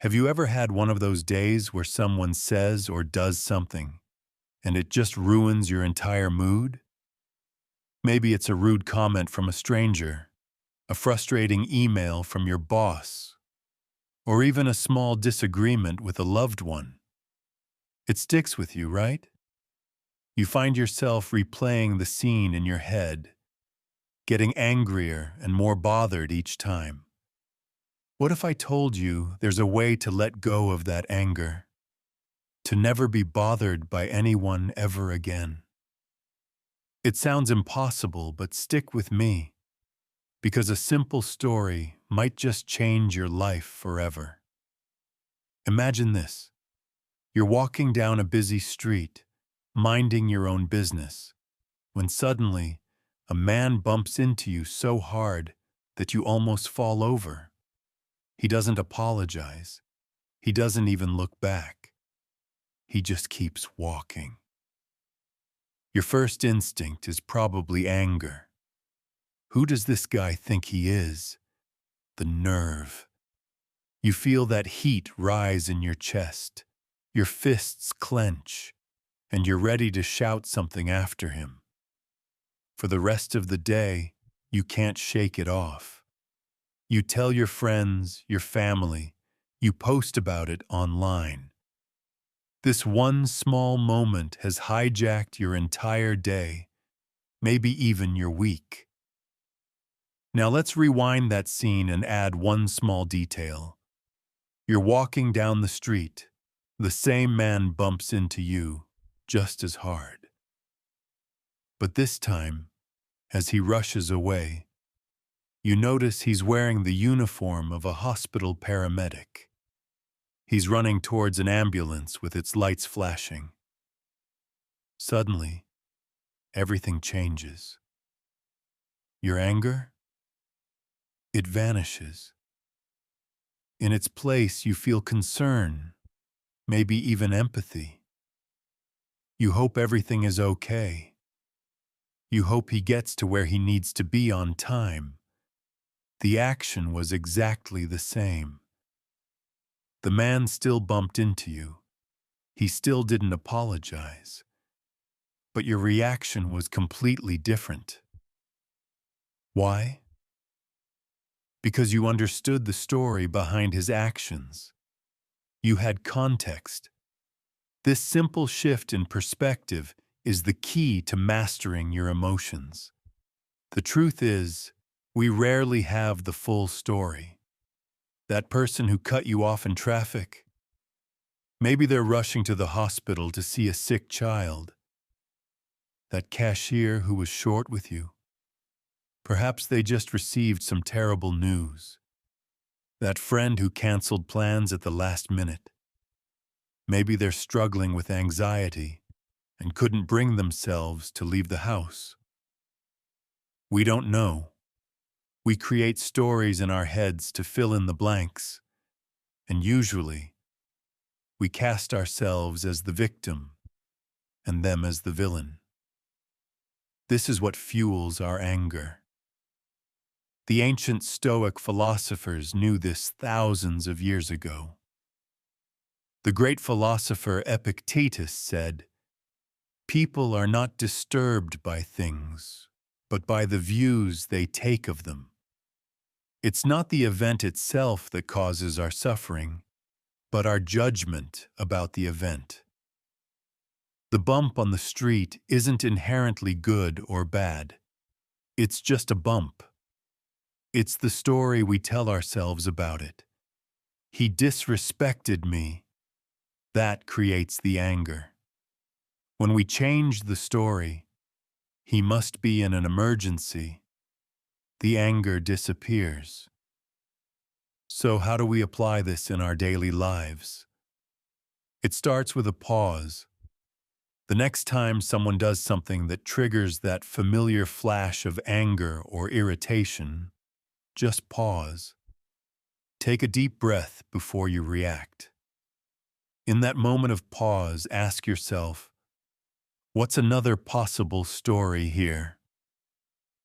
Have you ever had one of those days where someone says or does something and it just ruins your entire mood? Maybe it's a rude comment from a stranger, a frustrating email from your boss, or even a small disagreement with a loved one. It sticks with you, right? You find yourself replaying the scene in your head, getting angrier and more bothered each time. What if I told you there's a way to let go of that anger, to never be bothered by anyone ever again? It sounds impossible, but stick with me, because a simple story might just change your life forever. Imagine this. You're walking down a busy street, minding your own business, when suddenly a man bumps into you so hard that you almost fall over. He doesn't apologize. He doesn't even look back. He just keeps walking. Your first instinct is probably anger. Who does this guy think he is? The nerve. You feel that heat rise in your chest. Your fists clench, and you're ready to shout something after him. For the rest of the day, you can't shake it off. You tell your friends, your family, you post about it online. This one small moment has hijacked your entire day, maybe even your week. Now let's rewind that scene and add one small detail. You're walking down the street. The same man bumps into you just as hard. But this time, as he rushes away, you notice he's wearing the uniform of a hospital paramedic. He's running towards an ambulance with its lights flashing. Suddenly, everything changes. Your anger? It vanishes. In its place, you feel concern, maybe even empathy. You hope everything is okay. You hope he gets to where he needs to be on time. The action was exactly the same. The man still bumped into you. He still didn't apologize. But your reaction was completely different. Why? Because you understood the story behind his actions. You had context. This simple shift in perspective is the key to mastering your emotions. The truth is, we rarely have the full story. That person who cut you off in traffic, maybe they're rushing to the hospital to see a sick child. That cashier who was short with you, perhaps they just received some terrible news. That friend who canceled plans at the last minute, maybe they're struggling with anxiety and couldn't bring themselves to leave the house. We don't know. We create stories in our heads to fill in the blanks, and usually, we cast ourselves as the victim and them as the villain. This is what fuels our anger. The ancient Stoic philosophers knew this thousands of years ago. The great philosopher Epictetus said, "People are not disturbed by things, but by the views they take of them." It's not the event itself that causes our suffering, but our judgment about the event. The bump on the street isn't inherently good or bad. It's just a bump. It's the story we tell ourselves about it. He disrespected me. That creates the anger. When we change the story, he must be in an emergency, the anger disappears. So how do we apply this in our daily lives? It starts with a pause. The next time someone does something that triggers that familiar flash of anger or irritation, just pause. Take a deep breath before you react. In that moment of pause, ask yourself, what's another possible story here?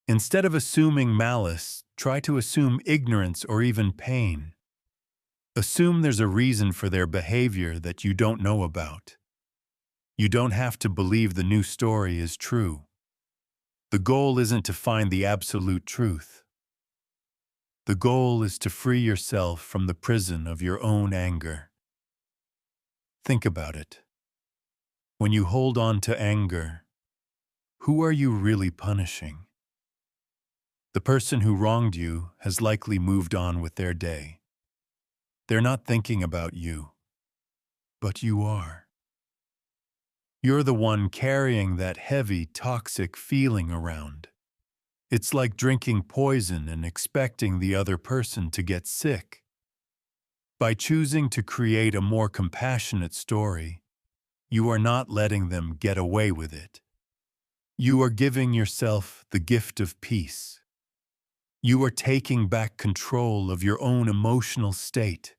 Instead of assuming malice, try to assume ignorance or even pain. Assume there's a reason for their behavior that you don't know about. You don't have to believe the new story is true. The goal isn't to find the absolute truth. The goal is to free yourself from the prison of your own anger. Think about it. When you hold on to anger, who are you really punishing? The person who wronged you has likely moved on with their day. They're not thinking about you, but you are. You're the one carrying that heavy, toxic feeling around. It's like drinking poison and expecting the other person to get sick. By choosing to create a more compassionate story, you are not letting them get away with it. You are giving yourself the gift of peace. You are taking back control of your own emotional state.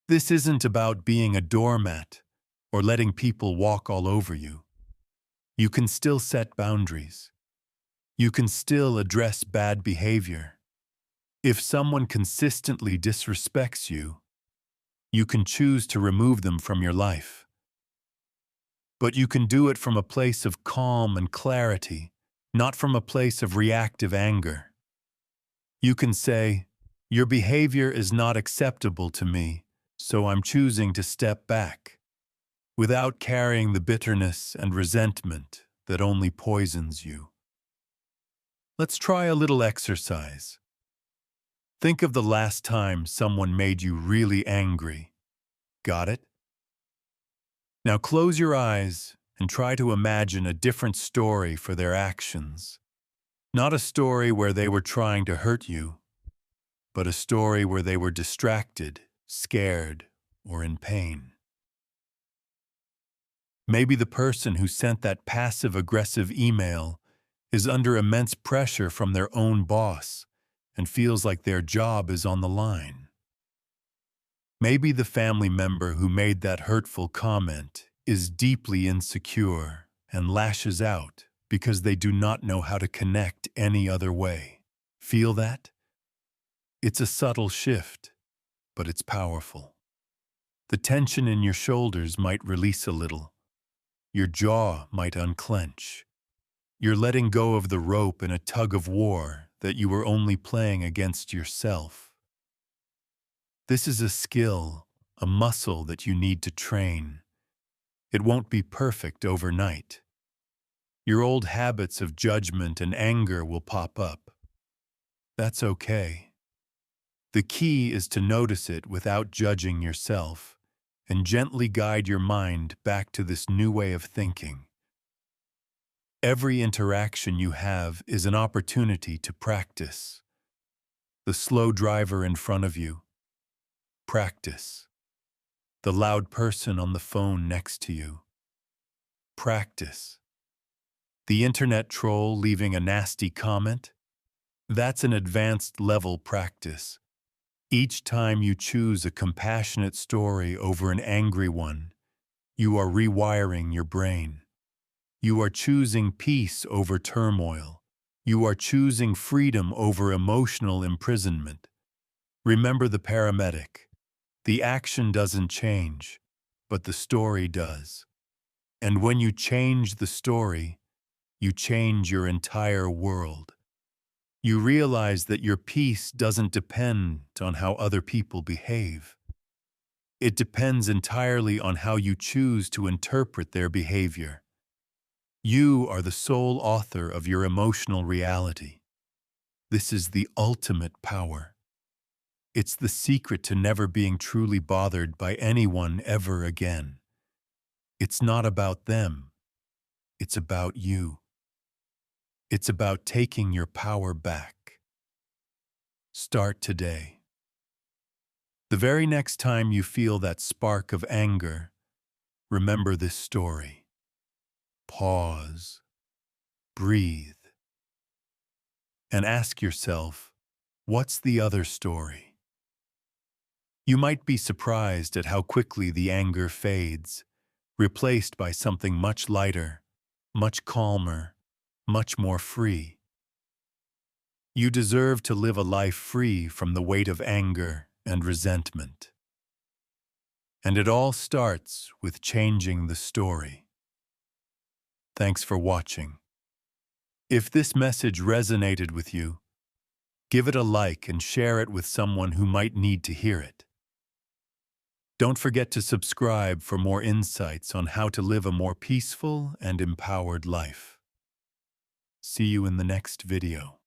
This isn't about being a doormat or letting people walk all over you. You can still set boundaries. You can still address bad behavior. If someone consistently disrespects you, you can choose to remove them from your life. But you can do it from a place of calm and clarity, not from a place of reactive anger. You can say, "Your behavior is not acceptable to me, so I'm choosing to step back," without carrying the bitterness and resentment that only poisons you. Let's try a little exercise. Think of the last time someone made you really angry. Got it? Now close your eyes and try to imagine a different story for their actions. Not a story where they were trying to hurt you, but a story where they were distracted, scared, or in pain. Maybe the person who sent that passive-aggressive email is under immense pressure from their own boss and feels like their job is on the line. Maybe the family member who made that hurtful comment is deeply insecure and lashes out because they do not know how to connect any other way. Feel that? It's a subtle shift, but it's powerful. The tension in your shoulders might release a little. Your jaw might unclench. You're letting go of the rope in a tug of war that you were only playing against yourself. This is a skill, a muscle that you need to train. It won't be perfect overnight. Your old habits of judgment and anger will pop up. That's okay. The key is to notice it without judging yourself and gently guide your mind back to this new way of thinking. Every interaction you have is an opportunity to practice. The slow driver in front of you, practice. The loud person on the phone next to you, practice. The internet troll leaving a nasty comment, that's an advanced level practice. Each time you choose a compassionate story over an angry one, you are rewiring your brain. You are choosing peace over turmoil. You are choosing freedom over emotional imprisonment. Remember the paramedic. The action doesn't change, but the story does. And when you change the story, you change your entire world. You realize that your peace doesn't depend on how other people behave. It depends entirely on how you choose to interpret their behavior. You are the sole author of your emotional reality. This is the ultimate power. It's the secret to never being truly bothered by anyone ever again. It's not about them. It's about you. It's about taking your power back. Start today. The very next time you feel that spark of anger, remember this story. Pause, breathe, and ask yourself, what's the other story? You might be surprised at how quickly the anger fades, replaced by something much lighter, much calmer, much more free. You deserve to live a life free from the weight of anger and resentment. And it all starts with changing the story. Thanks for watching. If this message resonated with you, give it a like and share it with someone who might need to hear it. Don't forget to subscribe for more insights on how to live a more peaceful and empowered life. See you in the next video.